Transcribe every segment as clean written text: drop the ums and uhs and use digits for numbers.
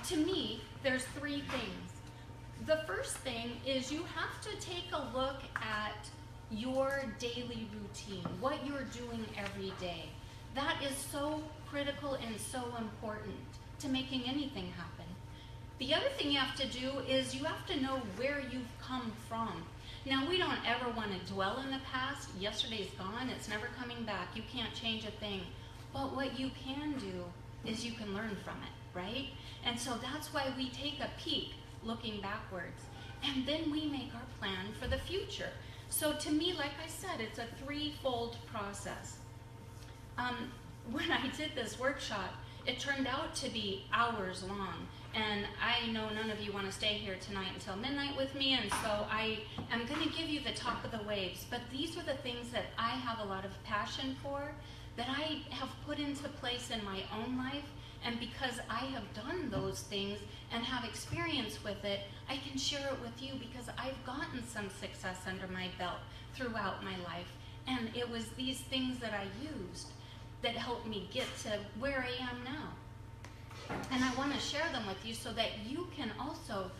to me, there's three things. The first thing is you have to take a look at your daily routine, what you're doing every day. That is so critical and so important to making anything happen. The other thing you have to do is you have to know where you've come from. Now, we don't ever want to dwell in the past. Yesterday's gone, it's never coming back. You can't change a thing. But what you can do is you can learn from it, right? And so that's why we take a peek looking backwards. And then we make our plan for the future. So to me, like I said, it's a threefold process. When I did this workshop, it turned out to be hours long. And I know none of you want to stay here tonight until midnight with me, and so I am going to give you the top of the waves. But these are the things that I have a lot of passion for, that I have put into place in my own life. And because I have done those things and have experience with it, I can share it with you because I've gotten some success under my belt throughout my life. And it was these things that I used that helped me get to where I am now. And I want to share them with you so that you can also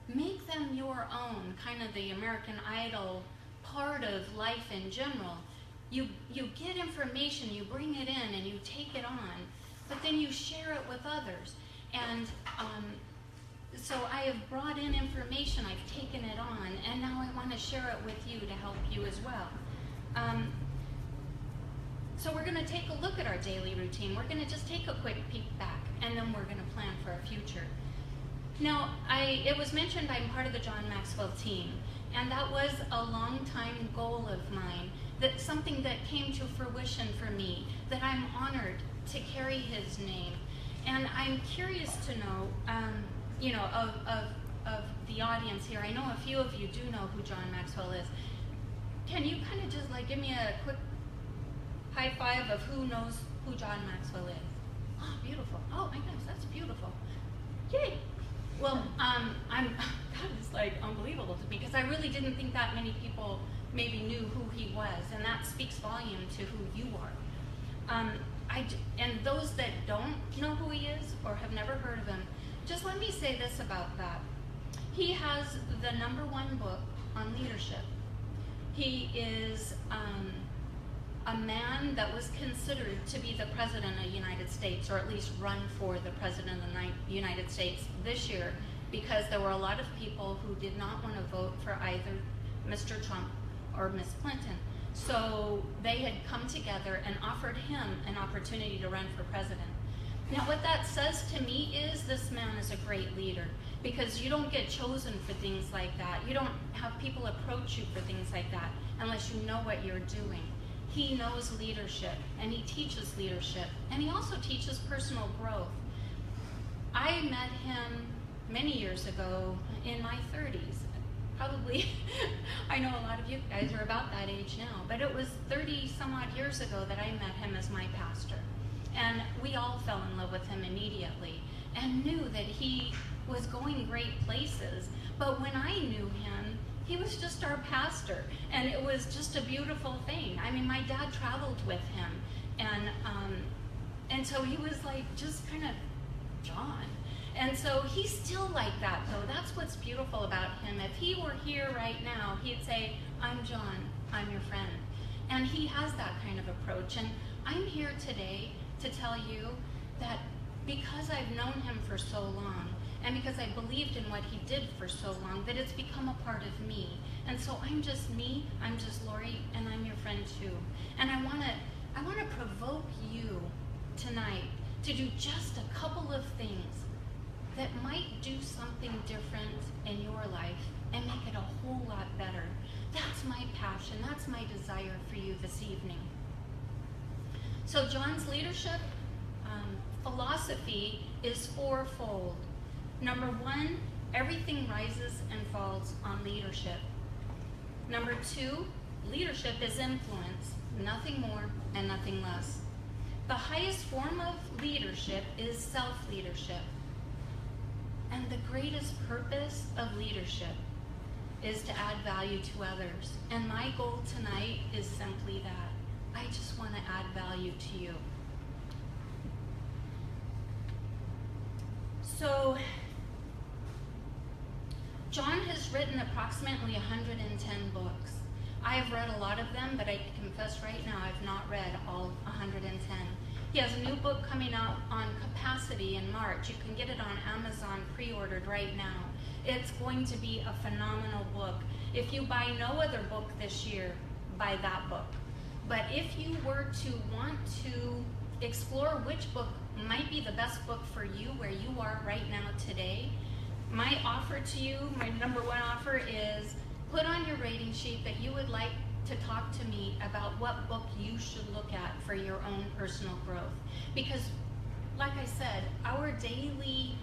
make them your own, kind of the American Idol part of life in general. You get information, you bring it in, and you take it on, but then you share it with others. And so I have brought in information, I've taken it on, and now I want to share it with you to help you as well. So we're going to take a look at our daily routine. We're going to just take a quick peek back, and then we're going to plan for our future. Now, it was mentioned I'm part of the John Maxwell team, and that was a long time goal of mine, that something that came to fruition for me, that I'm honored to carry his name. And I'm curious to know, of the audience here, I know a few of you do know who John Maxwell is. Can you kind of just like give me a quick high five of who knows who John Maxwell is? Oh, beautiful. Oh my goodness, that's beautiful. Yay. Well, that is like unbelievable to me because I really didn't think that many people maybe knew who he was, and that speaks volume to who you are. And those that don't know who he is or have never heard of him, just let me say this about that. He has the #1 book on leadership. He is a man that was considered to be the president of the United States, or at least run for the president of the United States this year, because there were a lot of people who did not want to vote for either Mr. Trump or Ms. Clinton. So they had come together and offered him an opportunity to run for president. Now what that says to me is this man is a great leader, because you don't get chosen for things like that. You don't have people approach you for things like that unless you know what you're doing. He knows leadership, and he teaches leadership, and he also teaches personal growth. I met him many years ago in my 30s. Probably, I know a lot of you guys are about that age now, but it was 30 some odd years ago that I met him as my pastor. And we all fell in love with him immediately and knew that he was going great places. But when I knew him, he was just our pastor, and it was just a beautiful thing. I mean, my dad traveled with him, and so he was like just kind of John. And so he's still like that, though. That's what's beautiful about him. If he were here right now, he'd say, "I'm John, I'm your friend." And he has that kind of approach. And I'm here today to tell you that because I've known him for so long, and because I believed in what he did for so long, that it's become a part of me. And so I'm just me, I'm just Lori, and I'm your friend too. And I wanna provoke you tonight to do just a couple of things that might do something different in your life and make it a whole lot better. That's my passion, that's my desire for you this evening. So John's leadership philosophy is fourfold. #1, everything rises and falls on leadership. #2, leadership is influence, nothing more and nothing less. The highest form of leadership is self-leadership. And the greatest purpose of leadership is to add value to others. And my goal tonight is simply that. I just want to add value to you. So, John has written approximately 110 books. I have read a lot of them, but I confess right now I've not read all 110. He has a new book coming out on capacity in March. You can get it on Amazon pre-ordered right now. It's going to be a phenomenal book. If you buy no other book this year, buy that book. But if you were to want to explore which book might be the best book for you where you are right now today, my offer to you, my number one offer is put on your rating sheet that you would like to talk to me about what book you should look at for your own personal growth. Because, like I said, our daily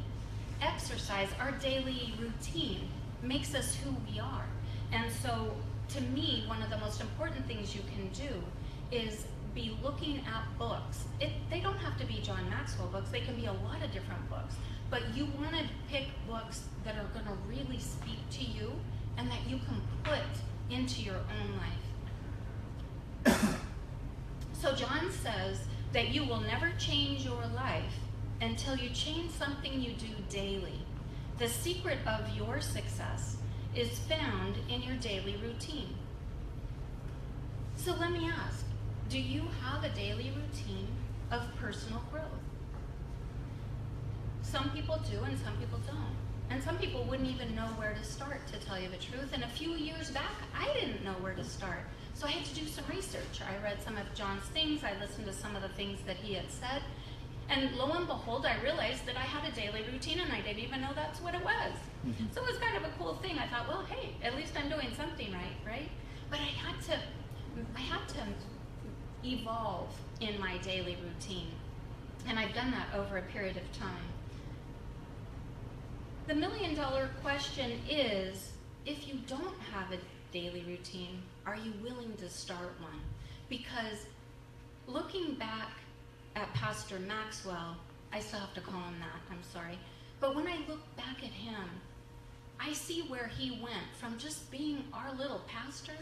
exercise, our daily routine makes us who we are. And so, to me, one of the most important things you can do is be looking at books. They don't have to be John Maxwell books, they can be a lot of different books. But you want to pick books that are going to really speak to you and that you can put into your own life. So John says that you will never change your life until you change something you do daily. The secret of your success is found in your daily routine. So let me ask, do you have a daily routine of personal growth? Some people do and some people don't. And some people wouldn't even know where to start, to tell you the truth. And a few years back, I didn't know where to start. So I had to do some research. I read some of John's things. I listened to some of the things that he had said. And lo and behold, I realized that I had a daily routine and I didn't even know that's what it was. Mm-hmm. So it was kind of a cool thing. I thought, well, hey, at least I'm doing something right? But I had to evolve in my daily routine. And I've done that over a period of time. The $1 million question is, if you don't have a daily routine, are you willing to start one? Because looking back at Pastor Maxwell, I still have to call him that, I'm sorry, but when I look back at him, I see where he went from just being our little pastor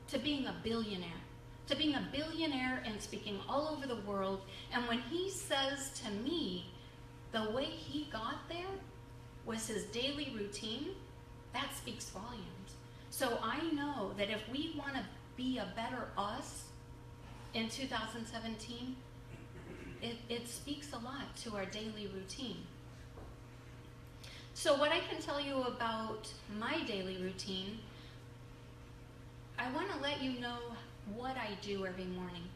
to being a billionaire. To being a billionaire and speaking all over the world. And when he says to me, the way he got there was his daily routine, that speaks volumes. So I know that if we want to be a better us in 2017, it speaks a lot to our daily routine. So what I can tell you about my daily routine, I want to let you know what I do every morning.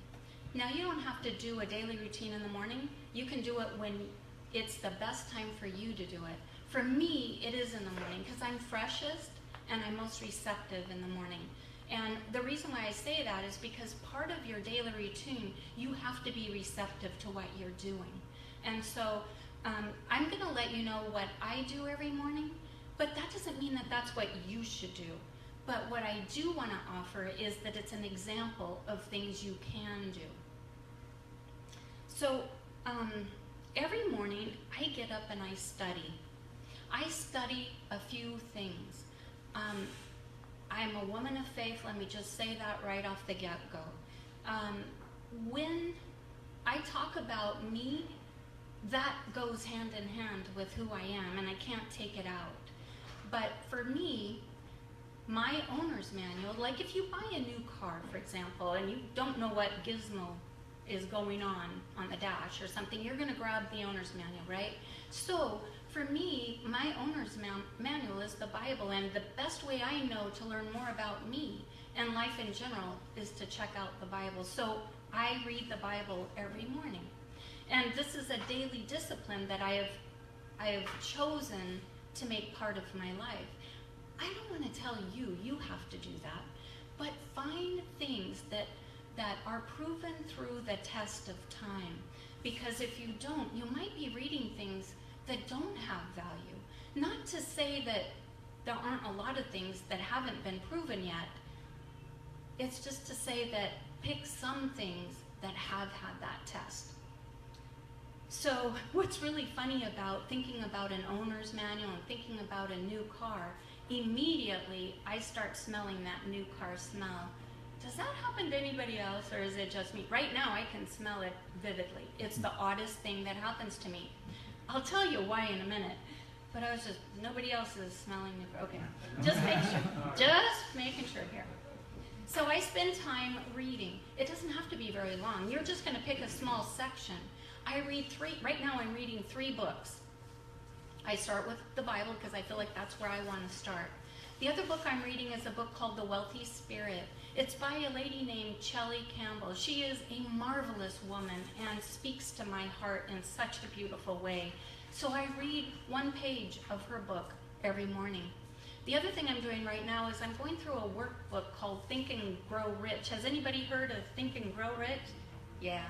Now, you don't have to do a daily routine in the morning. You can do it when it's the best time for you to do it. For me, it is in the morning because I'm freshest and I'm most receptive in the morning. And the reason why I say that is because part of your daily routine, you have to be receptive to what you're doing. And so I'm going to let you know what I do every morning, but that doesn't mean that that's what you should do. But what I do want to offer is that it's an example of things you can do. So every morning I get up and I study. I study a few things. I'm a woman of faith, let me just say that right off the get-go. When I talk about me, that goes hand in hand with who I am, and I can't take it out. But for me, my owner's manual, like if you buy a new car, for example, and you don't know what gizmo is going on the dash or something, you're going to grab the owner's manual, right? So for me, my owner's manual is the Bible, and the best way I know to learn more about me and life in general is to check out the Bible. So I read the Bible every morning. And this is a daily discipline that I have chosen to make part of my life. I don't want to tell you, you have to do that, but find things that are proven through the test of time. Because if you don't, you might be reading things that don't have value. Not to say that there aren't a lot of things that haven't been proven yet. It's just to say that pick some things that have had that test. So what's really funny about thinking about an owner's manual and thinking about a new car, immediately I start smelling that new car smell. Does that happen to anybody else, or is it just me? Right now I can smell it vividly. It's the oddest thing that happens to me. I'll tell you why in a minute. But I was just, nobody else is smelling me. Okay, just making sure here. So I spend time reading. It doesn't have to be very long. You're just going to pick a small section. I read right now I'm reading 3 books. I start with the Bible because I feel like that's where I want to start. The other book I'm reading is a book called The Wealthy Spirit. It's by a lady named Shelley Campbell. She is a marvelous woman and speaks to my heart in such a beautiful way. So I read 1 page of her book every morning. The other thing I'm doing right now is I'm going through a workbook called Think and Grow Rich. Has anybody heard of Think and Grow Rich? Yeah,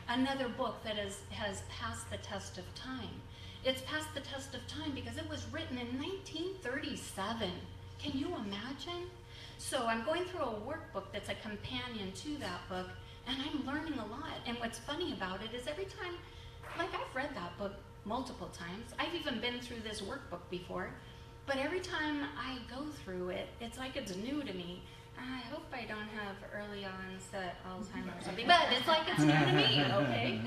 another book that has passed the test of time. It's passed the test of time because it was written in 1937. Can you imagine? So I'm going through a workbook that's a companion to that book, and I'm learning a lot. And what's funny about it is every time, like I've read that book multiple times. I've even been through this workbook before, but every time I go through it, it's like it's new to me. I hope I don't have early onset Alzheimer's or something, but it's like it's new to me, okay?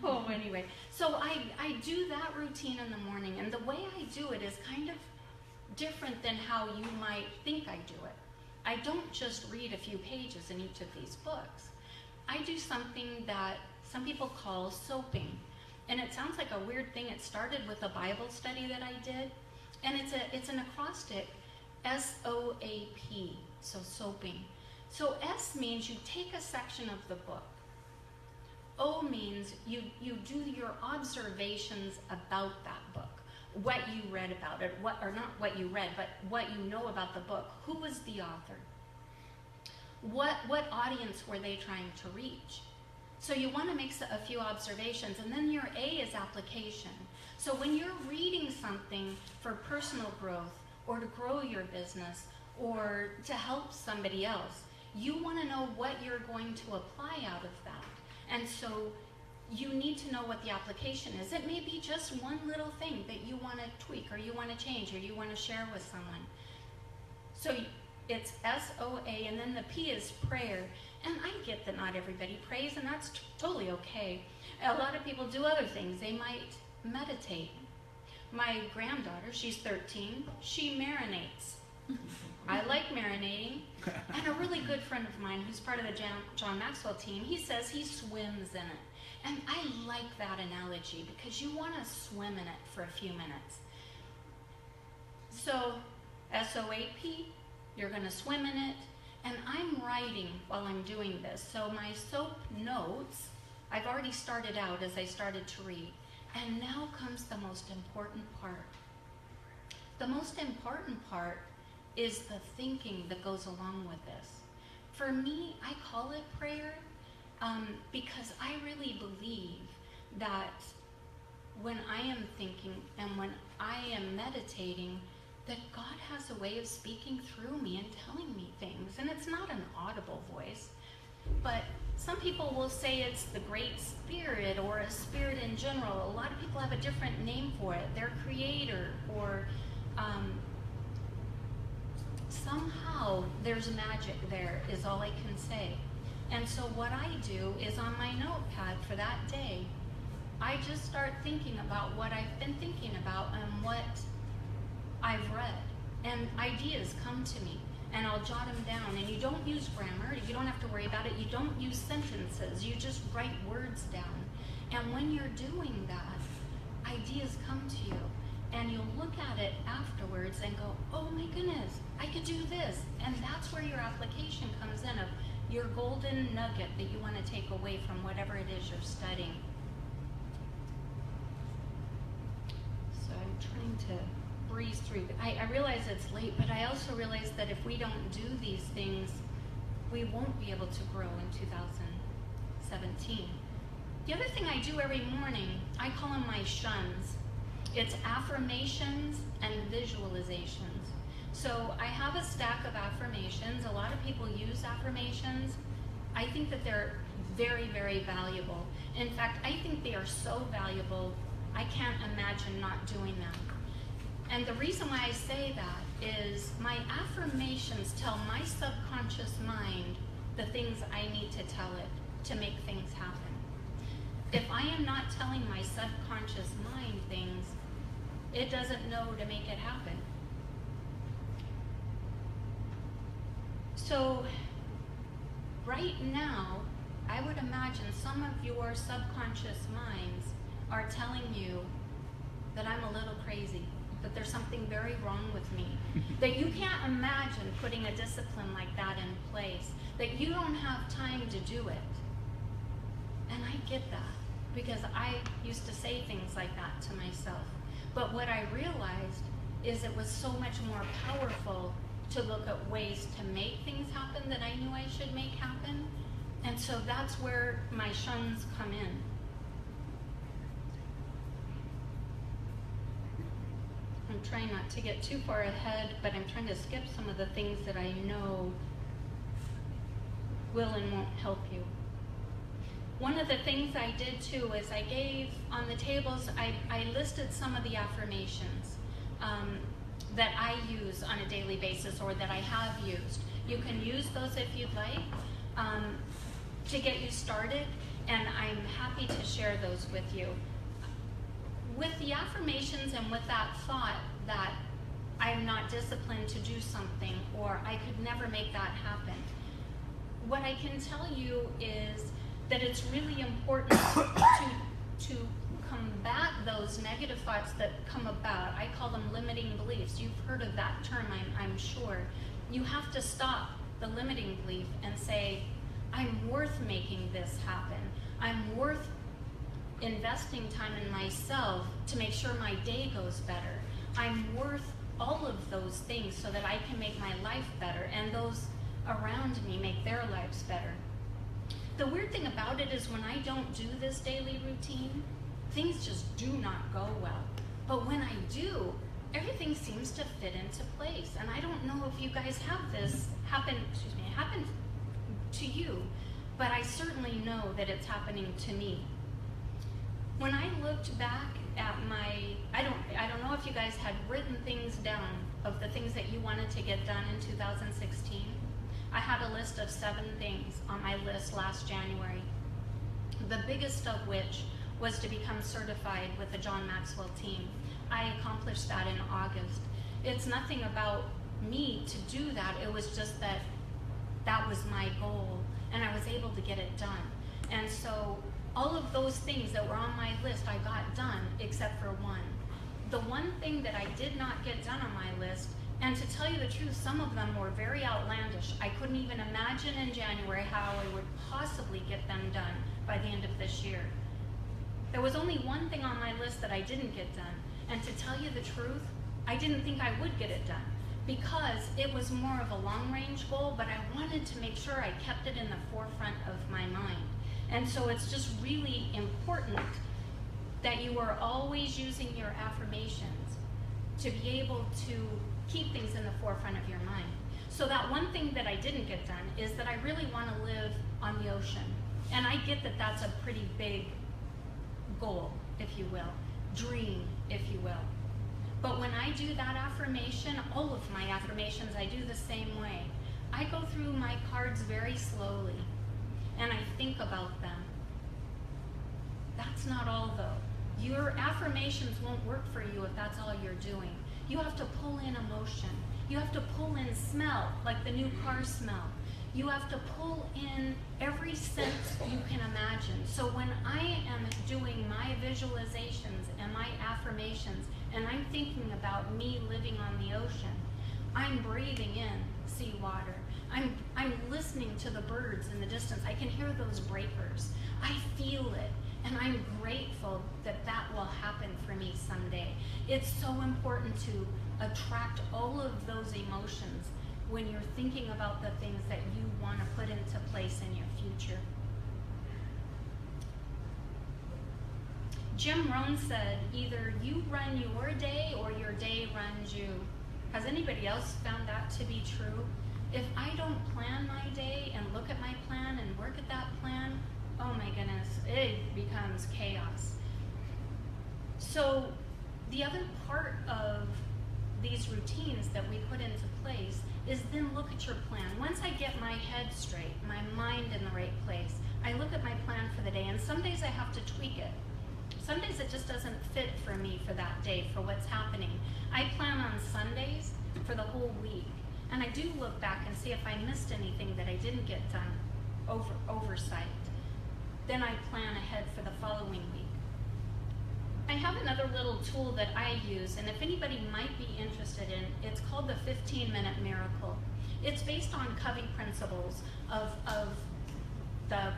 Oh, anyway. So I do that routine in the morning, and the way I do it is kind of different than how you might think I do it. I don't just read a few pages in each of these books. I do something that some people call soaping. And it sounds like a weird thing. It started with a Bible study that I did. And it's an acrostic, S-O-A-P, so soaping. So S means you take a section of the book. O means you do your observations about that book. What you read about it, or not what you read, but what you know about the book. Who was the author? What audience were they trying to reach? So you want to make a few observations, and then your A is application. So when you're reading something for personal growth, or to grow your business, or to help somebody else, you want to know what you're going to apply out of that. And so you need to know what the application is. It may be just one little thing that you want to tweak, or you want to change, or you want to share with someone. So it's S-O-A, and then the P is prayer. And I get that not everybody prays, and that's totally okay. A lot of people do other things. They might meditate. My granddaughter, she's 13, she marinates. I like marinating. And a really good friend of mine who's part of the John Maxwell team, he says he swims in it. And I like that analogy because you want to swim in it for a few minutes. So, S-O-A-P, you're going to swim in it. And I'm writing while I'm doing this. So my soap notes, I've already started out as I started to read. And now comes the most important part. The most important part is the thinking that goes along with this. For me, I call it prayer because I really believe that when I am thinking and when I am meditating, that God has a way of speaking through me and telling me things. And it's not an audible voice, but some people will say it's the Great Spirit or a spirit in general. A lot of people have a different name for it. Their creator, or somehow there's magic there, is all I can say. And so what I do is on my notepad for that day, I just start thinking about what I've been thinking about and what I've read, and ideas come to me, and I'll jot them down. And you don't use grammar, you don't have to worry about it, you don't use sentences, you just write words down. And when you're doing that, ideas come to you, and you'll look at it afterwards and go, oh my goodness, I could do this. And that's where your application comes in, of your golden nugget that you want to take away from whatever it is you're studying. So I'm trying to breeze through. I realize it's late, but I also realize that if we don't do these things, we won't be able to grow in 2017. The other thing I do every morning, I call them my shuns. It's affirmations and visualizations. So I have a stack of affirmations. A lot of people use affirmations. I think that they're very, very valuable. In fact, I think they are so valuable, I can't imagine not doing them. And the reason why I say that is my affirmations tell my subconscious mind the things I need to tell it to make things happen. If I am not telling my subconscious mind things, it doesn't know to make it happen. So right now, I would imagine some of your subconscious minds are telling you that I'm a little crazy, that there's something very wrong with me, that you can't imagine putting a discipline like that in place, that you don't have time to do it. And I get that, because I used to say things like that to myself. But what I realized is it was so much more powerful to look at ways to make things happen that I knew I should make happen. And so that's where my shuns come in. I'm trying not to get too far ahead, but I'm trying to skip some of the things that I know will and won't help you. One of the things I did too is I gave on the tables, I listed some of the affirmations that I use on a daily basis, or that I have used. You can use those if you'd like to get you started, and I'm happy to share those with you. With the affirmations and with that thought that I'm not disciplined to do something, or I could never make that happen, what I can tell you is that it's really important to combat those negative thoughts that come about. I call them limiting beliefs. You've heard of that term, I'm sure. You have to stop the limiting belief and say, I'm worth making this happen. I'm worth investing time in myself to make sure my day goes better. I'm worth all of those things so that I can make my life better and those around me make their lives better. The weird thing about it is when I don't do this daily routine, things just do not go well. But when I do, everything seems to fit into place. And I don't know if you guys have this happen to you, but I certainly know that it's happening to me. When I looked back at my, I don't know if you guys had written things down of the things that you wanted to get done in 2016. I had a list of 7 things on my list last January. The biggest of which was to become certified with the John Maxwell team. I accomplished that in August. It's nothing about me to do that. It was just that that was my goal, and I was able to get it done. And so all of those things that were on my list, I got done, except for one. The one thing that I did not get done on my list, and to tell you the truth, some of them were very outlandish. I couldn't even imagine in January how I would possibly get them done by the end of this year. There was only one thing on my list that I didn't get done, and to tell you the truth, I didn't think I would get it done because it was more of a long-range goal, but I wanted to make sure I kept it in the forefront of my mind. And so it's just really important that you are always using your affirmations to be able to keep things in the forefront of your mind. So that one thing that I didn't get done is that I really want to live on the ocean. And I get that that's a pretty big goal, if you will, dream, if you will. But when I do that affirmation, all of my affirmations, I do the same way. I go through my cards very slowly, and I think about them. That's not all, though. Your affirmations won't work for you if that's all you're doing. You have to pull in emotion. You have to pull in smell, like the new car smell. You have to pull in every sense you can imagine. So when I am doing my visualizations and my affirmations, and I'm thinking about me living on the ocean, I'm breathing in seawater. I'm listening to the birds in the distance. I can hear those breakers. I feel it, and I'm grateful that that will happen for me someday. It's so important to attract all of those emotions when you're thinking about the things that you want to put into place in your future. Jim Rohn said, either you run your day or your day runs you. Has anybody else found that to be true? If I don't plan my day and look at my plan and work at that plan, oh my goodness, it becomes chaos. So the other part of these routines that we put into place is then look at your plan. Once I get my head straight, my mind in the right place, I look at my plan for the day, and some days I have to tweak it. Some days it just doesn't fit for me for that day, for what's happening. I plan on Sundays for the whole week, and I do look back and see if I missed anything that I didn't get done, oversight. Then I plan ahead for the following week. I have another little tool that I use, and if anybody might be interested in, it's called the 15-minute miracle. It's based on Covey principles of the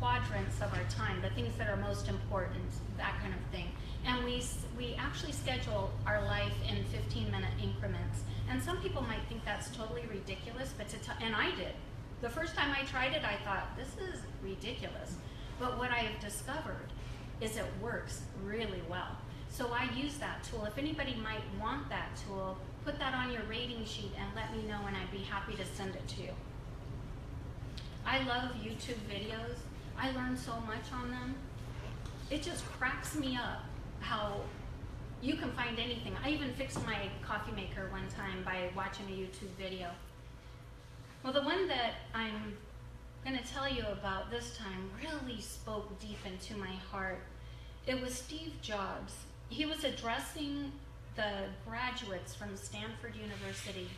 quadrants of our time, the things that are most important, that kind of thing. And we actually schedule our life in 15-minute increments. And some people might think that's totally ridiculous, but and I did. The first time I tried it, I thought, this is ridiculous. But what I have discovered is it works really well. So I use that tool. If anybody might want that tool, put that on your rating sheet and let me know, and I'd be happy to send it to you. I love YouTube videos. I learn so much on them. It just cracks me up how you can find anything. I even fixed my coffee maker one time by watching a YouTube video. Well, the one that I'm going to tell you about this time really spoke deep into my heart. It was Steve Jobs. He was addressing the graduates from Stanford University.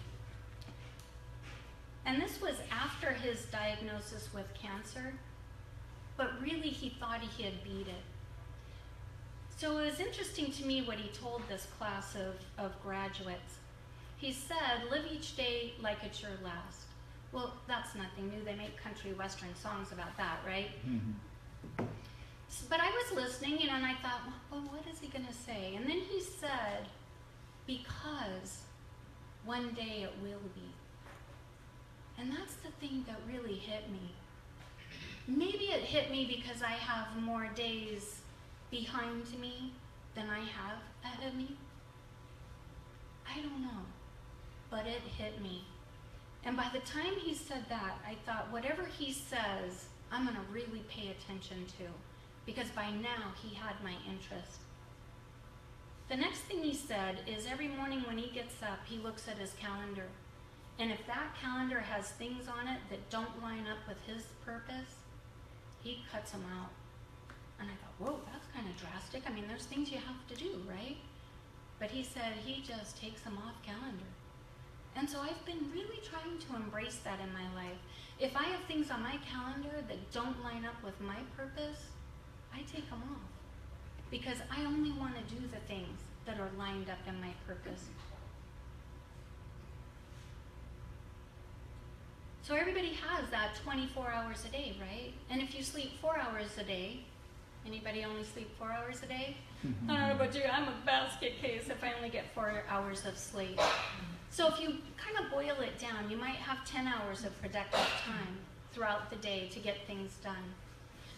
And this was after his diagnosis with cancer, but really he thought he had beat it. So it was interesting to me what he told this class of graduates. He said, live each day like it's your last. Well, that's nothing new. They make country western songs about that, right? Mm-hmm. But I was listening, and I thought, well, what is he going to say? And then he said, because one day it will be. And that's the thing that really hit me. Maybe it hit me because I have more days behind me than I have ahead of me. I don't know, but it hit me. And by the time he said that, I thought, whatever he says, I'm going to really pay attention to, because by now he had my interest. The next thing he said is every morning when he gets up, he looks at his calendar. And if that calendar has things on it that don't line up with his purpose, he cuts them out. And I thought, whoa, that's kind of drastic. I mean, there's things you have to do, right? But he said he just takes them off calendar. And so I've been really trying to embrace that in my life. If I have things on my calendar that don't line up with my purpose, I take them off. Because I only want to do the things that are lined up in my purpose. So everybody has that 24 hours a day, right? And if you sleep 4 hours a day, anybody only sleep 4 hours a day? I don't know about you, I'm a basket case if I only get 4 hours of sleep. So if you kind of boil it down, you might have 10 hours of productive time throughout the day to get things done.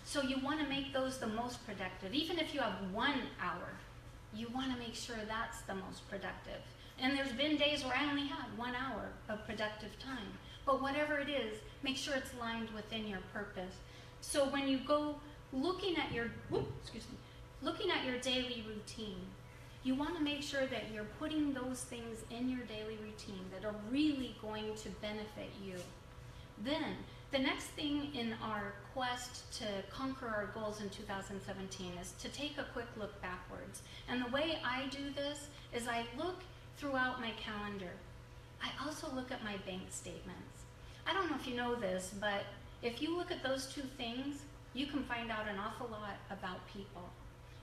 So you want to make those the most productive. Even if you have 1 hour, you want to make sure that's the most productive. And there's been days where I only had 1 hour of productive time. But whatever it is, make sure it's lined within your purpose. So when you go looking at your daily routine, you want to make sure that you're putting those things in your daily routine that are really going to benefit you. Then, the next thing in our quest to conquer our goals in 2017 is to take a quick look backwards. And the way I do this is I look throughout my calendar. I also look at my bank statements. I don't know if you know this, but if you look at those two things, you can find out an awful lot about people.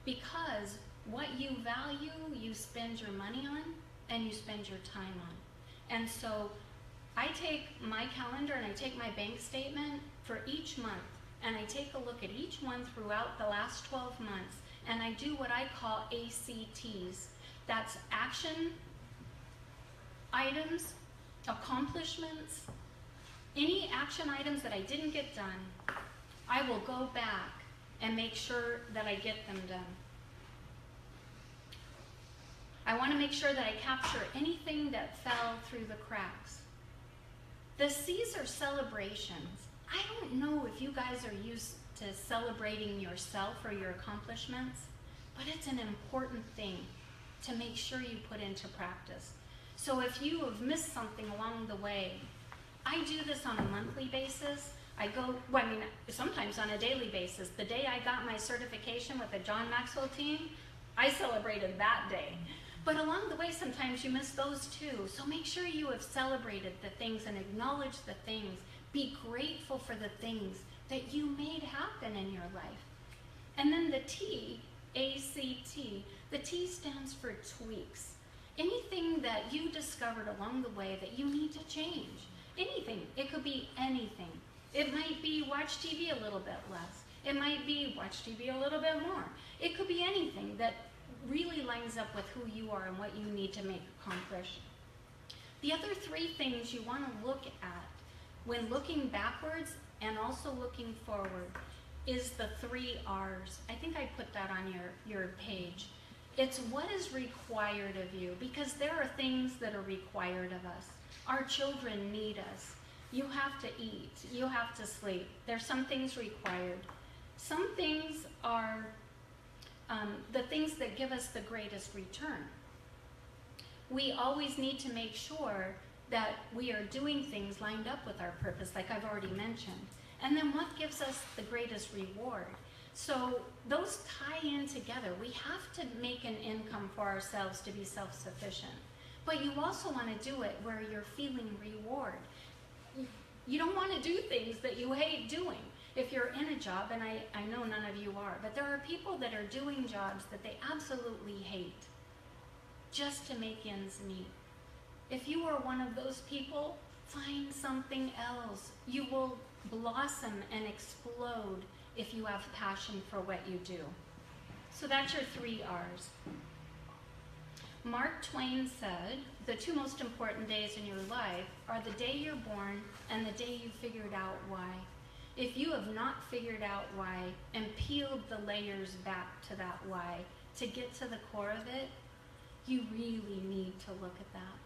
Because what you value, you spend your money on, and you spend your time on. And so I take my calendar and I take my bank statement for each month, and I take a look at each one throughout the last 12 months, and I do what I call ACTs. That's action items, accomplishments, any action items that I didn't get done, I will go back and make sure that I get them done. I want to make sure that I capture anything that fell through the cracks. The C's are celebrations. I don't know if you guys are used to celebrating yourself or your accomplishments, but it's an important thing to make sure you put into practice. So if you have missed something along the way, I do this on a monthly basis. I go, well, I mean, sometimes on a daily basis. The day I got my certification with the John Maxwell team, I celebrated that day. But along the way, sometimes you miss those too. So make sure you have celebrated the things and acknowledge the things. Be grateful for the things that you made happen in your life. And then the T, A-C-T, the T stands for tweaks. Anything that you discovered along the way that you need to change. Anything. It could be anything. It might be watch TV a little bit less. It might be watch TV a little bit more. It could be anything that really lines up with who you are and what you need to make accomplish. The other three things you want to look at when looking backwards and also looking forward is the 3 R's. I think I put that on your page. It's what is required of you, because there are things that are required of us. Our children need us. You have to eat. You have to sleep. There's some things required. Some things are the things that give us the greatest return. We always need to make sure that we are doing things lined up with our purpose, like I've already mentioned. And then what gives us the greatest reward? So those tie in together. We have to make an income for ourselves to be self-sufficient. But you also want to do it where you're feeling reward. You don't want to do things that you hate doing. If you're in a job, and I know none of you are, but there are people that are doing jobs that they absolutely hate just to make ends meet. If you are one of those people, find something else. You will blossom and explode if you have passion for what you do. So that's your 3 R's. Mark Twain said, the 2 most important days in your life are the day you're born and the day you figured out why. If you have not figured out why and peeled the layers back to that why to get to the core of it, you really need to look at that.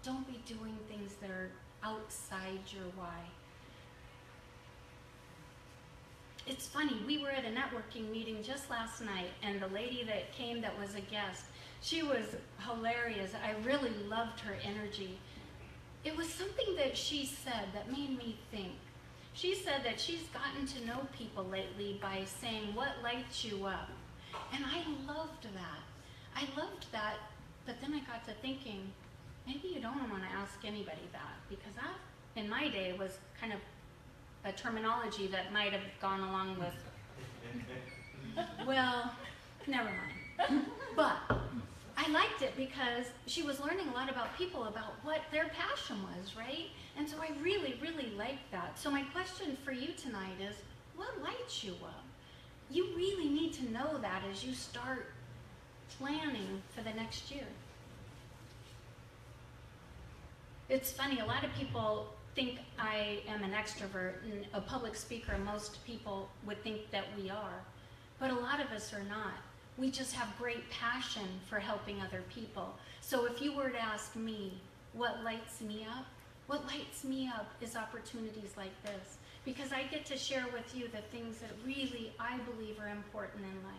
Don't be doing things that are outside your why. It's funny, we were at a networking meeting just last night, and the lady that came that was a guest, she was hilarious. I really loved her energy. It was something that she said that made me think. She said that she's gotten to know people lately by saying, what lights you up? And I loved that. I loved that, but then I got to thinking, maybe you don't want to ask anybody that, because that, in my day, was kind of a terminology that might have gone along with, well, never mind. But I liked it because she was learning a lot about people, about what their passion was, right? And so I really, really liked that. So my question for you tonight is, what lights you up? You really need to know that as you start planning for the next year. It's funny, a lot of people think I am an extrovert and a public speaker. Most people would think that we are, but a lot of us are not. We just have great passion for helping other people. So if you were to ask me, what lights me up? What lights me up is opportunities like this, because I get to share with you the things that really I believe are important in life.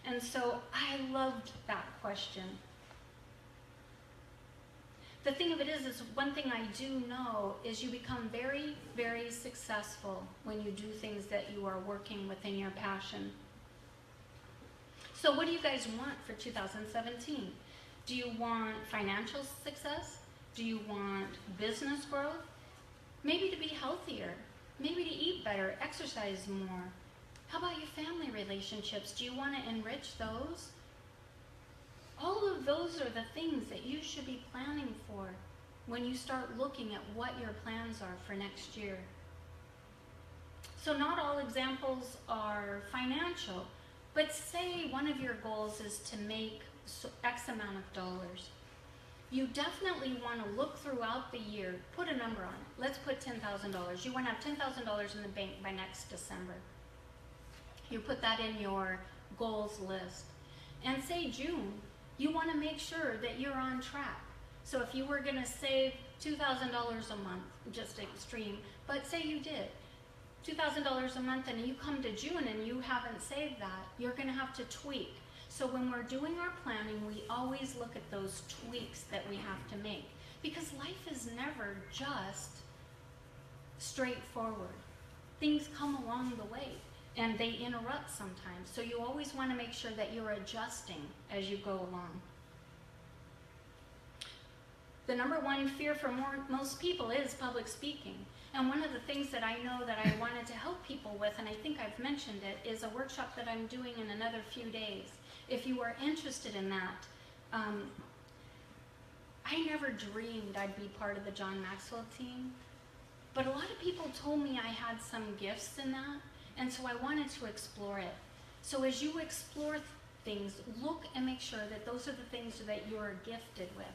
And so I loved that question. The thing of it is one thing I do know is you become very, very successful when you do things that you are working within your passion. So what do you guys want for 2017? Do you want financial success? Do you want business growth? Maybe to be healthier, maybe to eat better, exercise more. How about your family relationships? Do you want to enrich those? All of those are the things that you should be planning for when you start looking at what your plans are for next year. So not all examples are financial, but say one of your goals is to make X amount of dollars. You definitely want to look throughout the year, put a number on it. Let's put $10,000. You want to have $10,000 in the bank by next December. You put that in your goals list. And say June, you want to make sure that you're on track. So if you were going to save $2,000 a month, just extreme, but say you did $2,000 a month and you come to June and you haven't saved that, you're going to have to tweak. So when we're doing our planning, we always look at those tweaks that we have to make, because life is never just straightforward. Things come along the way and they interrupt sometimes. So you always want to make sure that you're adjusting as you go along. The number one fear for most people is public speaking. And one of the things that I know that I wanted to help people with, and I think I've mentioned it, is a workshop that I'm doing in another few days. If you are interested in that, I never dreamed I'd be part of the John Maxwell team, but a lot of people told me I had some gifts in that, and so I wanted to explore it. So as you explore things, look and make sure that those are the things that you're gifted with.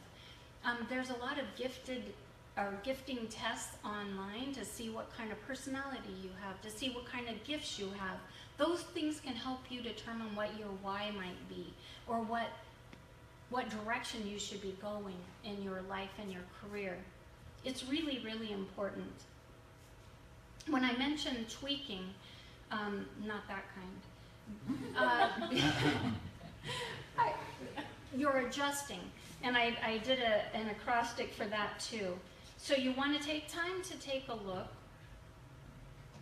There's a lot of gifting tests online to see what kind of personality you have, to see what kind of gifts you have. Those things can help you determine what your why might be, or what direction you should be going in your life and your career. It's really, really important. When I mentioned tweaking, not that kind, you're adjusting. And I did an acrostic for that too. So you want to take time to take a look.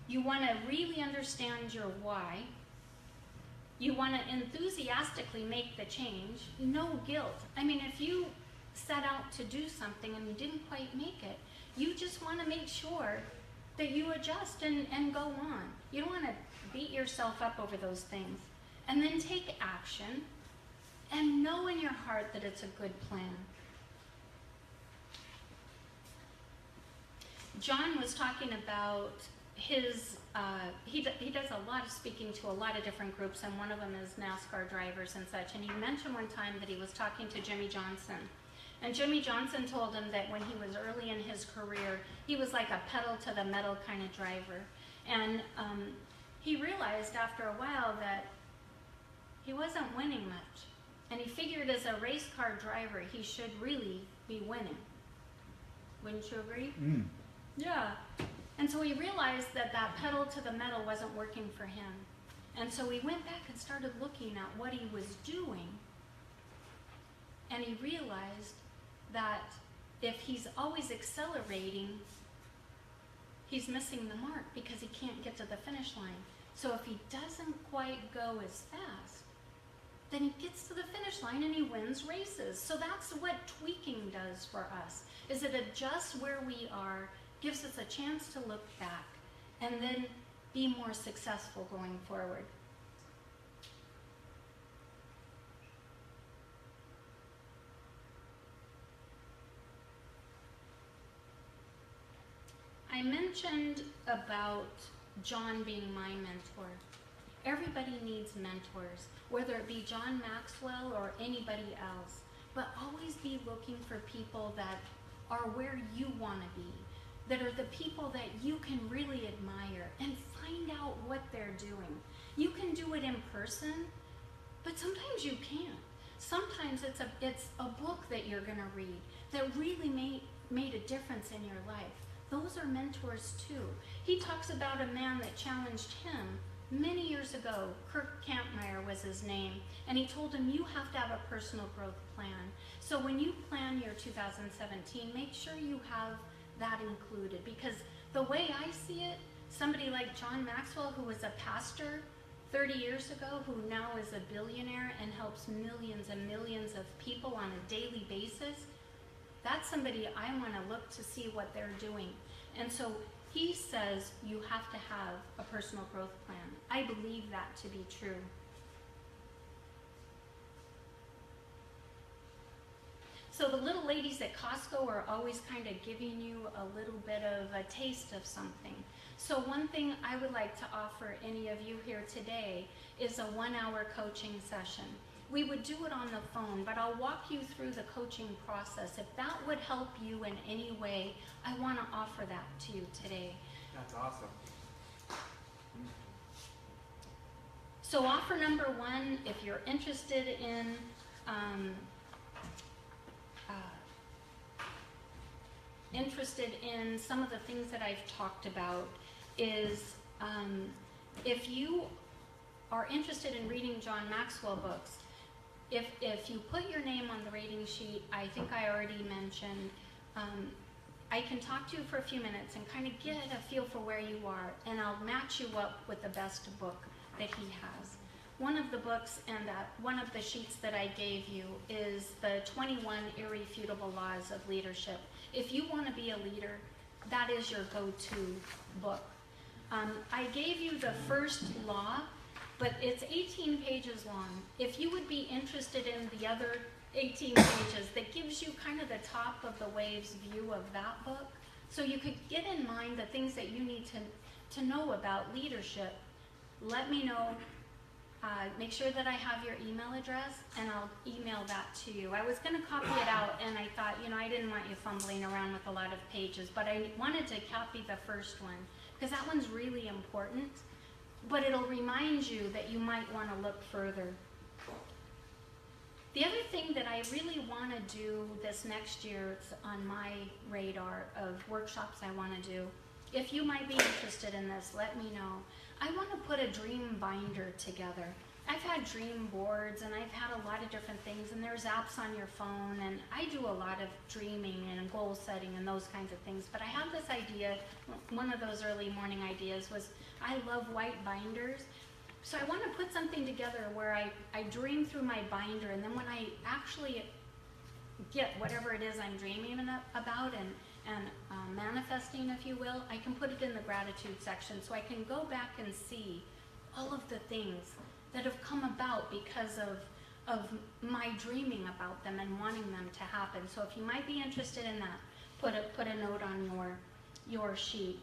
You want to really understand your why. You want to enthusiastically make the change. No guilt. I mean, if you set out to do something and you didn't quite make it, you just want to make sure that you adjust and go on. You don't want to beat yourself up over those things. And then take action and know in your heart that it's a good plan. John was talking about his, he does a lot of speaking to a lot of different groups, and one of them is NASCAR drivers and such. And he mentioned one time that he was talking to Jimmy Johnson. And Jimmy Johnson told him that when he was early in his career, he was like a pedal to the metal kind of driver. And he realized after a while that he wasn't winning much. And he figured as a race car driver, he should really be winning. Wouldn't you agree? Mm. Yeah. And so he realized that that pedal to the metal wasn't working for him. And so he went back and started looking at what he was doing. And he realized that if he's always accelerating, he's missing the mark because he can't get to the finish line. So if he doesn't quite go as fast, then he gets to the finish line and he wins races. So that's what tweaking does for us, is it adjusts where we are, gives us a chance to look back, and then be more successful going forward. I mentioned about John being my mentor. Everybody needs mentors, whether it be John Maxwell or anybody else, but always be looking for people that are where you want to be, that are the people that you can really admire, and find out what they're doing. You can do it in person, but sometimes you can't. Sometimes it's a book that you're going to read that really made a difference in your life. Those are mentors too. He talks about a man that challenged him many years ago. Kirk Campmeyer was his name, and he told him, you have to have a personal growth plan. So when you plan your 2017, make sure you have that included, because the way I see it, somebody like John Maxwell, who was a pastor 30 years ago, who now is a billionaire and helps millions and millions of people on a daily basis, that's somebody I want to look to see what they're doing. And so he says you have to have a personal growth plan. I believe that to be true. So the little ladies at Costco are always kind of giving you a little bit of a taste of something. So one thing I would like to offer any of you here today is a 1-hour coaching session. We would do it on the phone, but I'll walk you through the coaching process. If that would help you in any way, I want to offer that to you today. That's awesome. So offer number one, if you're interested in some of the things that I've talked about, is if you are interested in reading John Maxwell books, If you put your name on the rating sheet, I think I already mentioned, I can talk to you for a few minutes and kind of get a feel for where you are, and I'll match you up with the best book that he has. One of the books and one of the sheets that I gave you is the 21 Irrefutable Laws of Leadership. If you want to be a leader, that is your go-to book. I gave you the first law, but it's 18 pages long. If you would be interested in the other 18 pages, that gives you kind of the top of the waves view of that book, so you could get in mind the things that you need to know about leadership. Let me know. Make sure that I have your email address, and I'll email that to you. I was going to copy it out, and I thought, I didn't want you fumbling around with a lot of pages, but I wanted to copy the first one, because that one's really important, but it'll remind you that you might want to look further. The other thing that I really want to do this next year, it's on my radar of workshops I want to do. If you might be interested in this, let me know. I want to put a dream binder together. I've had dream boards, and I've had a lot of different things, and there's apps on your phone, and I do a lot of dreaming and goal setting and those kinds of things. But I have this idea, one of those early morning ideas was, I love white binders. So I want to put something together where I dream through my binder, and then when I actually get whatever it is I'm dreaming about and manifesting, if you will, I can put it in the gratitude section, so I can go back and see all of the things that have come about because of my dreaming about them and wanting them to happen. So if you might be interested in that, put a note on your sheet.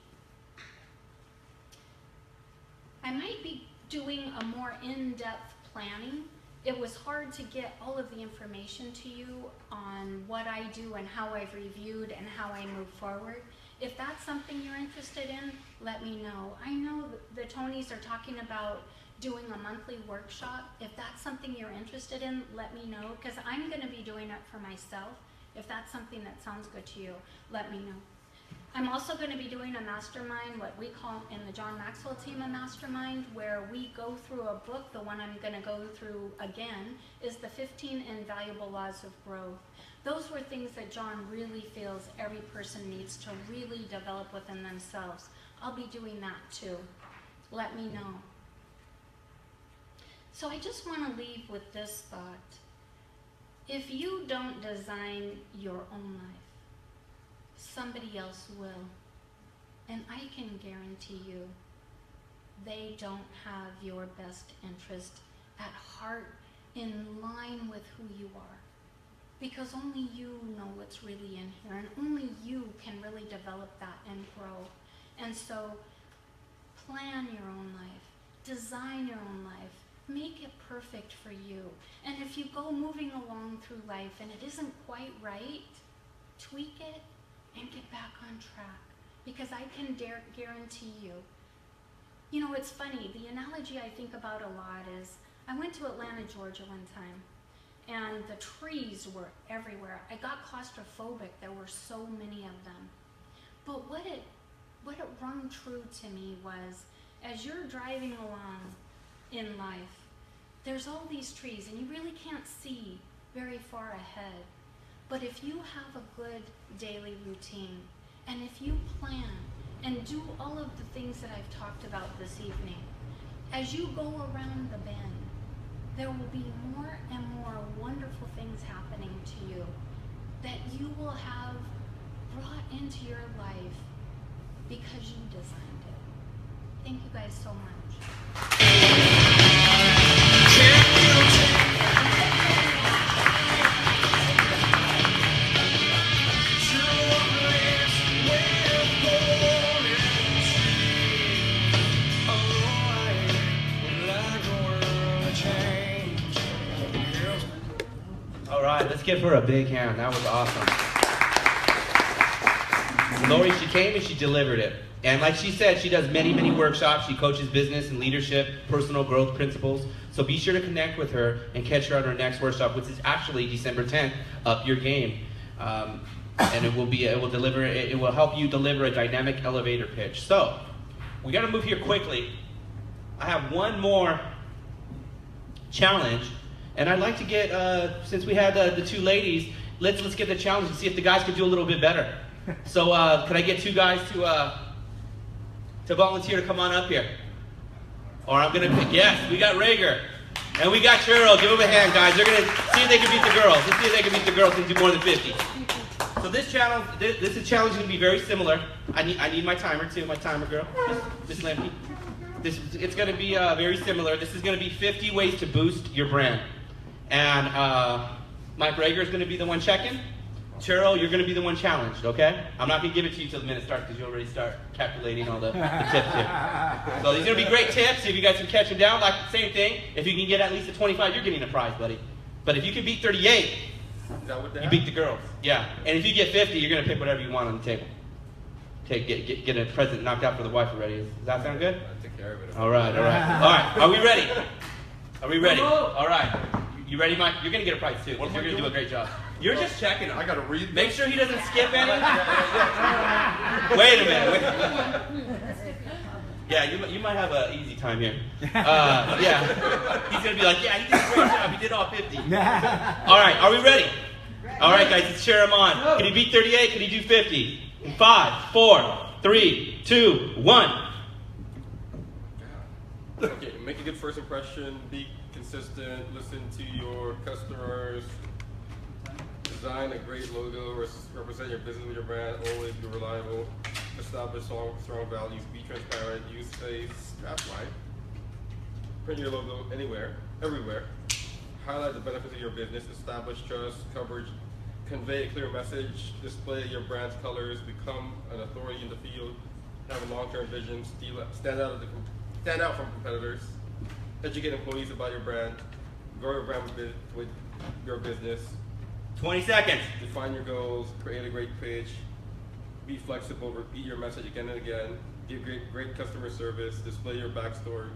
I might be doing a more in-depth planning. It was hard to get all of the information to you on what I do and how I've reviewed and how I move forward. If that's something you're interested in, let me know. I know the Tonys are talking about doing a monthly workshop. If that's something you're interested in, let me know, because I'm going to be doing it for myself. If that's something that sounds good to you, let me know. I'm also going to be doing a mastermind, what we call in the John Maxwell team a mastermind, where we go through a book. The one I'm going to go through again is the 15 Invaluable Laws of Growth. Those were things that John really feels every person needs to really develop within themselves. I'll be doing that too. Let me know. So I just want to leave with this thought. If you don't design your own life, somebody else will. And I can guarantee you, they don't have your best interest at heart in line with who you are. Because only you know what's really in here, and only you can really develop that and grow. And so, plan your own life, design your own life, make it perfect for you. And if you go moving along through life and it isn't quite right, tweak it and get back on track, because I can guarantee you. It's funny, the analogy I think about a lot is, I went to Atlanta, Georgia one time, and the trees were everywhere. I got claustrophobic, there were so many of them. But what it rung true to me was, as you're driving along in life, there's all these trees, and you really can't see very far ahead. But if you have a good daily routine, and if you plan and do all of the things that I've talked about this evening, as you go around the bend, there will be more and more wonderful things happening to you that you will have brought into your life because you designed it. Thank you guys so much. Let's give her a big hand. That was awesome. Lori, she came and she delivered it. And like she said, she does many, many workshops. She coaches business and leadership, personal growth principles. So be sure to connect with her and catch her on her next workshop, which is actually December 10th, Up Your Game. And it will help you deliver a dynamic elevator pitch. So we got to move here quickly. I have one more challenge. And I'd like to get, since we had the two ladies, let's get the challenge and see if the guys could do a little bit better. So could I get two guys to volunteer to come on up here? Or I'm going to pick, yes, we got Rager. And we got Cheryl. Give them a hand, guys. They're going to see if they can beat the girls. Let's see if they can beat the girls and do more than 50. So this challenge is going to be very similar. I need my timer too, my timer girl. Miss Lemke. It's going to be very similar. This is going to be 50 ways to boost your brand. And Mike Rager is going to be the one checking. Cheryl, you're going to be the one challenged, okay? I'm not going to give it to you till the minute starts because you'll already start calculating all the tips here. So these are going to be great tips. If you guys can catch them down, like same thing. If you can get at least a 25, you're getting a prize, buddy. But if you can beat 38, you beat the girls. Yeah. And if you get 50, you're going to pick whatever you want on the table. Get a present knocked out for the wife already. Does that sound good? I'll take care of it. All right. All right. Are we ready? Are we ready? All right. You ready, Mike? You're going to get a prize too. You're going to do a great job. You're just checking him. I got to read. Make sure he doesn't skip any. Wait a minute. Yeah, you might have an easy time here. Yeah. He's going to be like, yeah, he did a great job. He did all 50. All right, are we ready? All right, guys, let's cheer him on. Can he beat 38? Can he do 50? In 5, 4, 3, 2, 1. Okay, make a good first impression. Be consistent. Listen to your customers. Design a great logo. Represent your business with your brand. Always be reliable. Establish strong values. Be transparent. Use space. Draft line. Print your logo anywhere, everywhere. Highlight the benefits of your business. Establish trust, coverage. Convey a clear message. Display your brand's colors. Become an authority in the field. Have a long-term vision. Stand out from competitors. Educate employees about your brand. Grow your brand with your business. 20 seconds. Define your goals. Create a great page. Be flexible. Repeat your message again and again. Give great customer service. Display your backstory.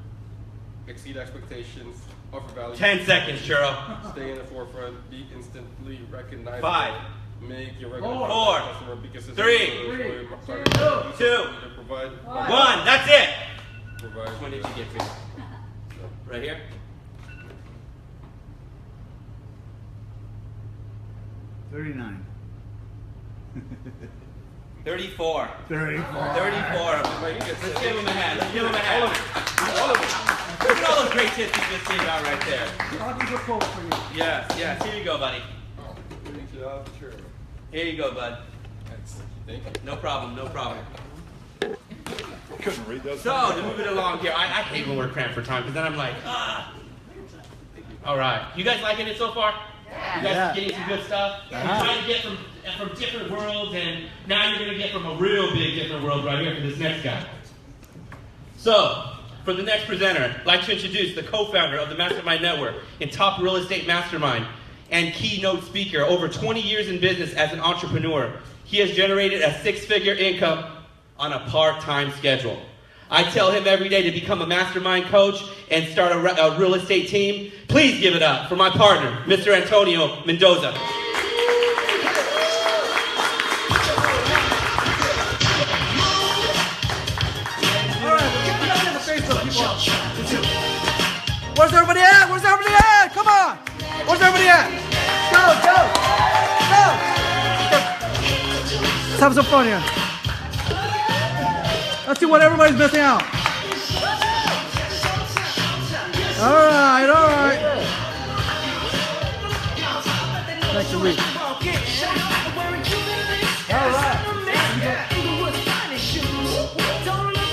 Exceed expectations. Offer value. 10 seconds, Cheryl. Stay in the forefront. Be instantly recognized. 5. Make your 4. customer be consistent. 3. 2. Provide 1. That's it. Provide. Which one did you get to? Right here? 39. 34. 34. 34. Let's give him a hand. Let's give him a hand. All of them. Look at all those great tips you just gave out right there. I'll give you a quote for you. Yes, yes. Here you go, buddy. Here you go, bud. Thank you. No problem, no problem. Couldn't read those. So, to move it along here, I hate when we're cramped for time because then I'm like, ah. All right. You guys liking it so far? You guys getting some good stuff? You're trying to get from different worlds, and now you're going to get from a real big different world right here for this next guy. So, for the next presenter, I'd like to introduce the co-founder of the Mastermind Network and top real estate mastermind and keynote speaker, over 20 years in business as an entrepreneur. He has generated a 6-figure income on a part-time schedule. I tell him every day to become a mastermind coach and start a real estate team. Please give it up for my partner, Mr. Antonio Mendoza. Where's everybody at? Where's everybody at? Come on! Where's everybody at? Go! Let's have some fun here. Let's see what everybody's missing out. Alright. Next week. Alright.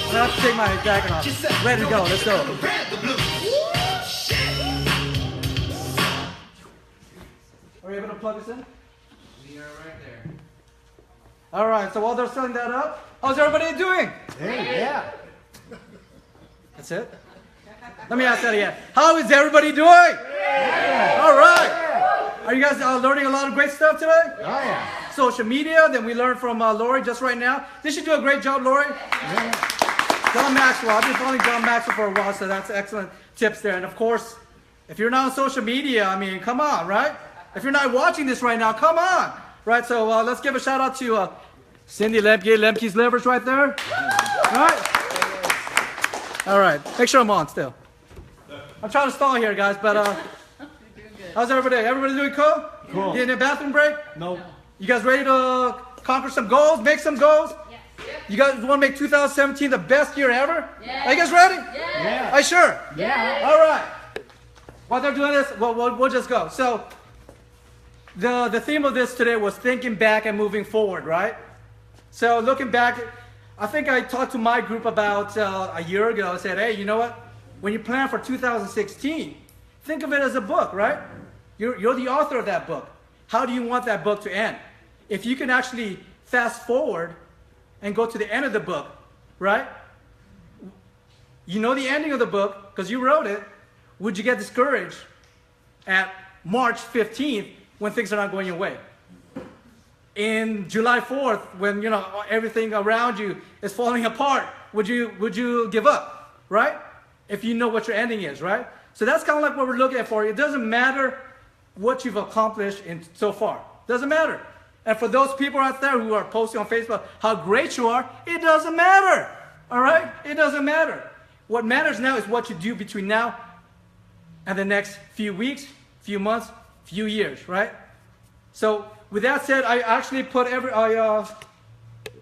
I have to take my jacket off. Ready to go. Let's go. Are you able to plug this in? We are right there. Alright, so while they're setting that up, how's everybody doing? Hey, yeah. That's it? Let me ask that again. How is everybody doing? Yeah. Alright. Are you guys learning a lot of great stuff today? Oh, yeah. Social media, then we learned from Lori just right now. Did she do a great job, Lori? Yeah. John Maxwell. I've been following John Maxwell for a while, so that's excellent tips there. And of course, if you're not on social media, I mean, come on, right? If you're not watching this right now, come on. Right, so let's give a shout out to Cyndi, Lemke's livers right there. All right, make sure I'm on still. I'm trying to stall here, guys, but How's everybody? Everybody doing cool? Cool. Getting a bathroom break? No. You guys ready to conquer some goals? Make some goals? Yes. You guys want to make 2017 the best year ever? Yeah. Are you guys ready? Yeah. Are you sure? Yeah. All right. While they're doing this, we'll just go. So, the theme of this today was thinking back and moving forward, right? So, looking back, I think I talked to my group about a year ago. I said, hey, you know what? When you plan for 2016, think of it as a book, right? You're the author of that book. How do you want that book to end? If you can actually fast forward and go to the end of the book, right? You know the ending of the book because you wrote it. Would you get discouraged at March 15th when things are not going your way? In July 4th, when you know everything around you is falling apart, would you give up, right? If you know what your ending is, right? So that's kind of like what we're looking at for you. It doesn't matter what you've accomplished so far. Doesn't matter. And for those people out there who are posting on Facebook how great you are, it doesn't matter. All right? It doesn't matter. What matters now is what you do between now and the next few weeks, few months, few years, right? So with that said, I actually I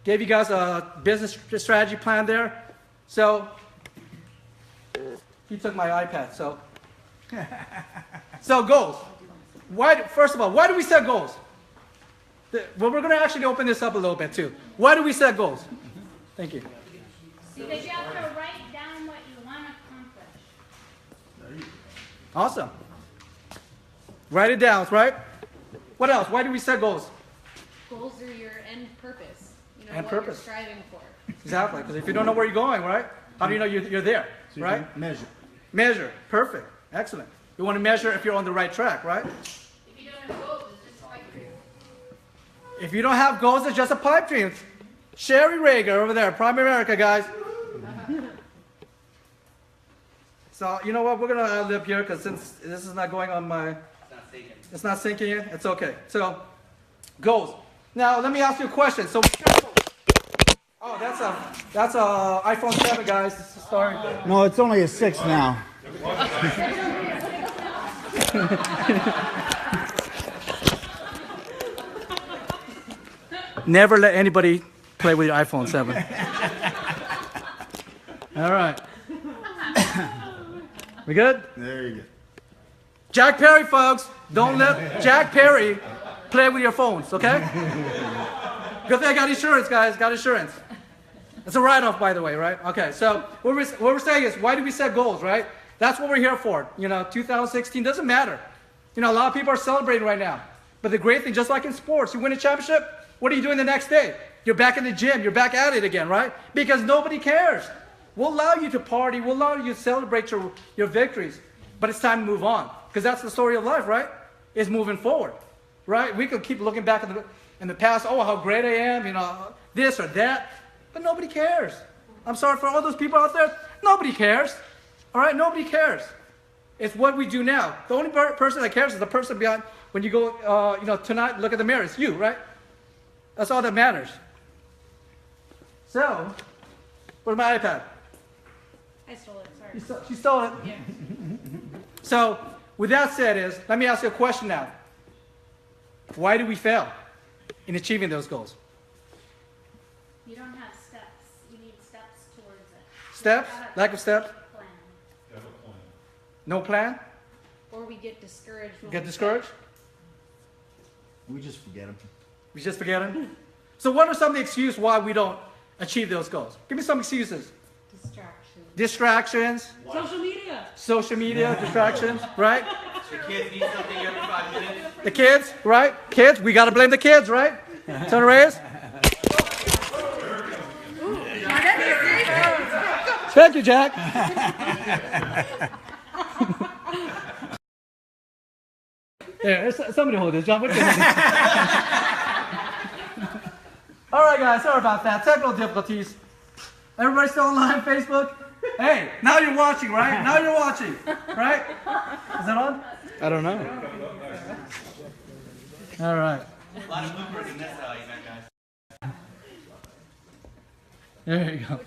gave you guys a business strategy plan there. So he took my iPad. So goals. First of all, why do we set goals? Well, we're going to actually open this up a little bit too. Why do we set goals? Thank you. Because you have to write down what you want to accomplish. Awesome. Write it down, right? What else? Why do we set goals? Goals are your end purpose. You know, End what purpose. you're striving for. Exactly. Because if you don't know where you're going, right? How do you know you're there, So you right? can measure. Measure. Perfect. Excellent. You want to measure if you're on the right track, right? If you don't have goals, it's just a pipe dream. If you don't have goals, it's just a pipe dream. Sherry Rager over there, Prime America, guys. So, you know what? We're going to live here because since this is not going on my... It's not sinking in. It's okay. So, goals. Now, let me ask you a question. So, oh, that's a iPhone 7, guys. This is a story. No, it's only a 6 now. Never let anybody play with your iPhone 7. All right. We good? There you go. Jack Perry, folks. Don't let Jack Perry play with your phones, okay? Good thing I got insurance, guys. Got insurance. It's a write-off, by the way, right? Okay, so what we're saying is, why do we set goals, right? That's what we're here for. You know, 2016 doesn't matter. You know, a lot of people are celebrating right now. But the great thing, just like in sports, you win a championship, what are you doing the next day? You're back in the gym. You're back at it again, right? Because nobody cares. We'll allow you to party. We'll allow you to celebrate your victories. But it's time to move on. Because that's the story of life, right? Is moving forward, right? We could keep looking back in the past. Oh, how great I am, you know, this or that. But nobody cares. I'm sorry for all those people out there. Nobody cares. All right? Nobody cares. It's what we do now. The only person that cares is the person behind. When you go, you know, tonight, look at the mirror. It's you, right? That's all that matters. So, where's my iPad? I stole it, sorry. She stole it. Yeah. So, with that said let me ask you a question now. Why do we fail in achieving those goals? You don't have steps. You need steps towards it. Steps? Lack of steps? Plan. No plan? Or we get discouraged. When Get we discouraged? We just forget them. We just forget them? So what are some of the excuses why we don't achieve those goals? Give me some excuses. Distraction. Distractions, Social media. social media, distractions, right? Your kids need something every 5 minutes. The kids, right? Kids, we got to blame the kids, right? Son Reyes? Thank you, Jack. There, somebody hold this, John. What you doing? All right, guys, sorry about that. Technical difficulties. Everybody still online, Facebook? Hey, now you're watching, right? Now you're watching, right? Is that on? I don't know. All right. A lot of bloopers in this event, guys. There you go.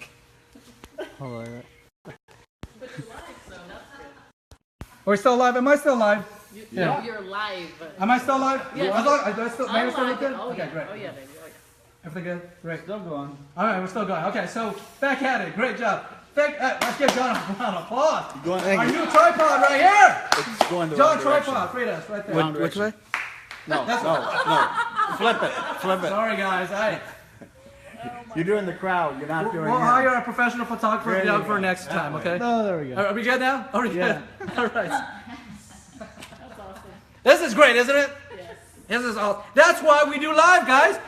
Hold on. Are we still live? Am I still live? Yeah. You're live. Am I still live? Yes. Maybe I'm still live. good? Oh, Okay, yeah. great. Oh, yeah, baby. Oh, yeah. Everything good? Great. Still going. All right, we're still going. Okay, so back at it. Great job. Let's give John a round of applause. Going, Our new tripod right here. it's going the John wrong direction. tripod, Freitas, right there. Which way? No, no. Flip it. Flip it. Sorry, guys. You're doing the crowd. You're not doing We'll it. hire a professional photographer There you videographer go. next time, okay? No, there we go. Are we good now? Are we good? Yeah. All right. That's awesome. This is great, isn't it? Yes. This is all. That's why we do live, guys.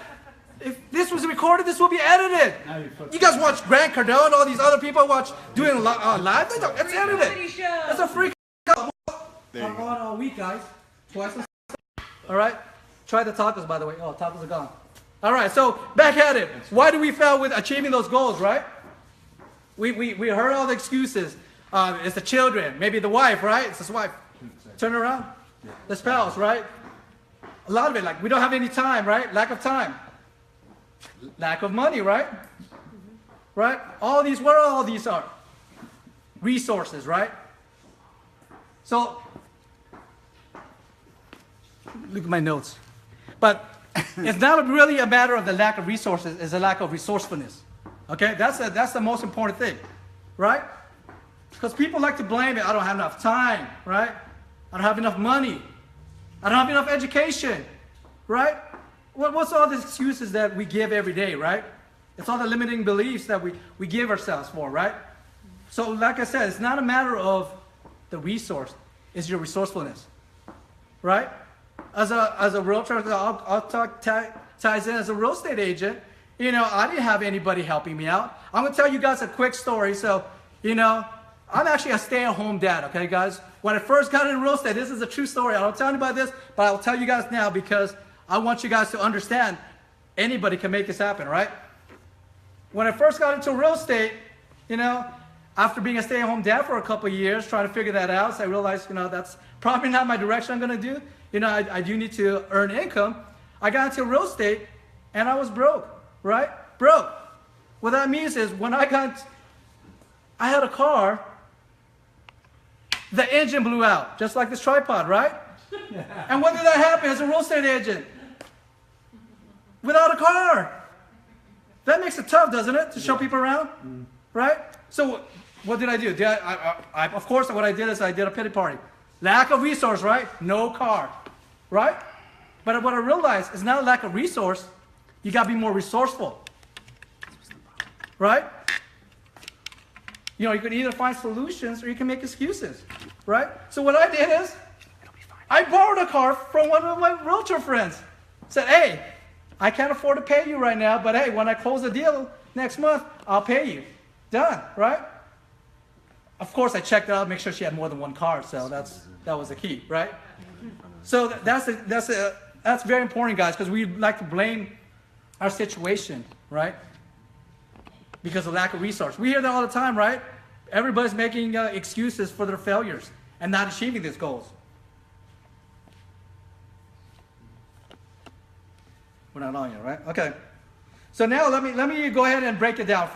If this was recorded, this will be edited. Now you put- You guys watch Grant Cardone, all these other people watch doing live. It's Comedy edited. show. It's a free. I'm on all week, guys. Twice. All right. Try the tacos, by the way. Oh, tacos are gone. All right. So back at it. Why do we fail with achieving those goals, right? We heard all the excuses. It's the children, maybe the wife, right? It's his wife. Turn around. The spouse, right? A lot of it, like we don't have any time, right? Lack of time. Lack of money, right? Right? All these, what all these are? Resources, right? So, look at my notes. But it's not really a matter of the lack of resources, it's a lack of resourcefulness. Okay? That's the most important thing, right? Because people like to blame it. I don't have enough time, right? I don't have enough money. I don't have enough education, right? What's all the excuses that we give every day, right? It's all the limiting beliefs that we give ourselves for, right? So like I said, it's not a matter of the resource, it's your resourcefulness, right? As a realtor, I'll talk ties in as a real estate agent. You know, I didn't have anybody helping me out. I'm gonna tell you guys a quick story. So, you know, I'm actually a stay-at-home dad, okay, guys? When I first got into real estate, this is a true story. I don't tell anybody this, but I'll tell you guys now because I want you guys to understand anybody can make this happen, right? When I first got into real estate, you know, after being a stay-at-home dad for a couple of years, trying to figure that out, so I realized, you know, that's probably not my direction I'm gonna do. You know, I do need to earn income. I got into real estate and I was broke, right? Broke. What that means is when I had a car, the engine blew out, just like this tripod, right? And when did that happen as a real estate agent? Without a car. That makes it tough, doesn't it, to show people around, right? So what did I do? Of course, what I did is I did a pity party. Lack of resource, right? No car, right? But what I realized is not a lack of resource. You got to be more resourceful, right? You know, you can either find solutions or you can make excuses, right? So what I did is I borrowed a car from one of my realtor friends. Said, hey, I can't afford to pay you right now, but hey, when I close the deal next month, I'll pay you. Done, right? Of course, I checked it out, make sure she had more than one car, so that was the key, right? So that's very important, guys, because we like to blame our situation, right? Because of lack of resource. We hear that all the time, right? Everybody's making excuses for their failures and not achieving these goals. We're not on yet, right? Okay. So now let me go ahead and break it down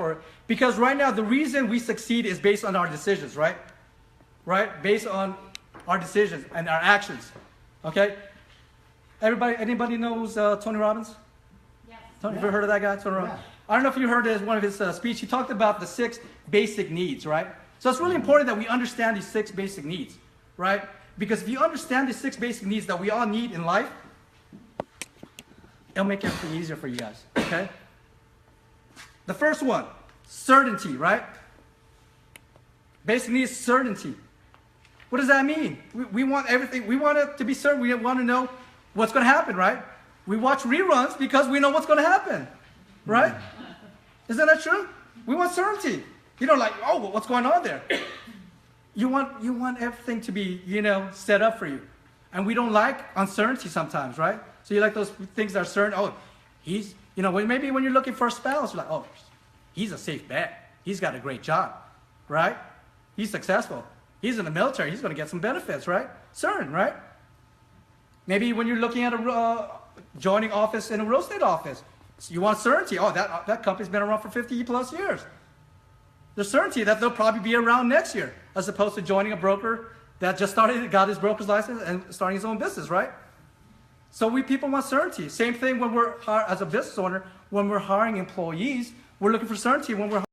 because right now the reason we succeed is based on our decisions, right? Right? Based on our decisions and our actions. Okay? Anybody knows Tony Robbins? Yes. Tony, have you ever heard of that guy, Tony Robbins? I don't know if you heard one of his speech. He talked about the 6 basic needs, right? So it's really important that we understand these 6 basic needs, right? Because if you understand these 6 basic needs that we all need in life, it'll make everything easier for you guys, okay? The first one, certainty, right? Basic need is certainty. What does that mean? We want everything, we want it to be certain. We want to know what's going to happen, right? We watch reruns because we know what's going to happen, right? Isn't that true? We want certainty. You know, like, oh, what's going on there? You want everything to be, you know, set up for you. And we don't like uncertainty sometimes, right? So you like those things that are certain. Oh, he's, you know, maybe when you're looking for a spouse, you're like, oh, he's a safe bet. He's got a great job, right? He's successful. He's in the military. He's going to get some benefits, right? Certain, right? Maybe when you're looking at a joining office in a real estate office, so you want certainty. Oh, that company's been around for 50 plus years. There's certainty that they'll probably be around next year, as opposed to joining a broker that just got his broker's license and starting his own business, right? So people want certainty. Same thing when we're, as a business owner, when we're hiring employees, we're looking for certainty when we're